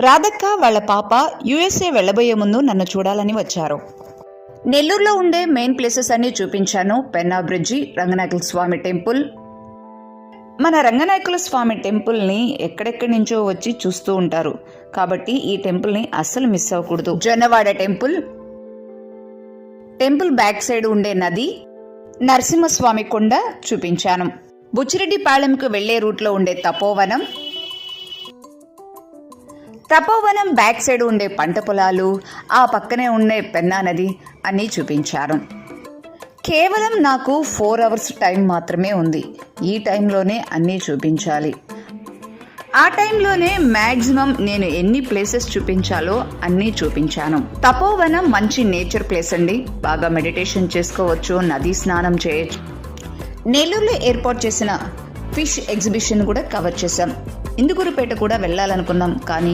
రాధక్క వాళ్ళ పాప యుఎస్ఏ వెళ్ళబోయే ముందు నన్ను చూడాలని వచ్చారు. నెల్లూరులో ఉండే మెయిన్ ప్లేసెస్ అన్ని చూపించాను. పెన్నా బ్రిడ్జి, రంగనాయకుల స్వామి టెంపుల్. మన రంగనాయకుల స్వామి టెంపుల్ని ఎక్కడెక్కడి నుంచో వచ్చి చూస్తూ ఉంటారు కాబట్టి ఈ టెంపుల్ని అస్సలు మిస్ అవ్వకూడదు. జొన్నవాడ టెంపుల్ బ్యాక్ సైడ్ ఉండే నది, నరసింహస్వామి కొండ చూపించాను. బుచ్చిరెడ్డిపాళెంకు వెళ్లే రూట్లో ఉండే తపోవనం బ్యాక్ సైడ్ ఉండే పంట పొలాలు, ఆ పక్కనే ఉండే పెన్నా నది అన్నీ చూపించాను. కేవలం నాకు 4 hours టైం మాత్రమే ఉంది. ఈ టైంలోనే అన్నీ చూపించాలి. ఆ టైంలోనే మ్యాక్సిమం నేను ఎన్ని ప్లేసెస్ చూపించాలో అన్నీ చూపించాను. తపోవనం మంచి నేచర్ ప్లేస్ అండి. బాగా మెడిటేషన్ చేసుకోవచ్చు, నదీ స్నానం చేయొచ్చు. నెల్లూరులో ఏర్పాటు చేసిన ఫిష్ ఎగ్జిబిషన్ కూడా కవర్ చేశాం. ఇందుకూరుపేట కూడా వెళ్ళాలనుకున్నాం కానీ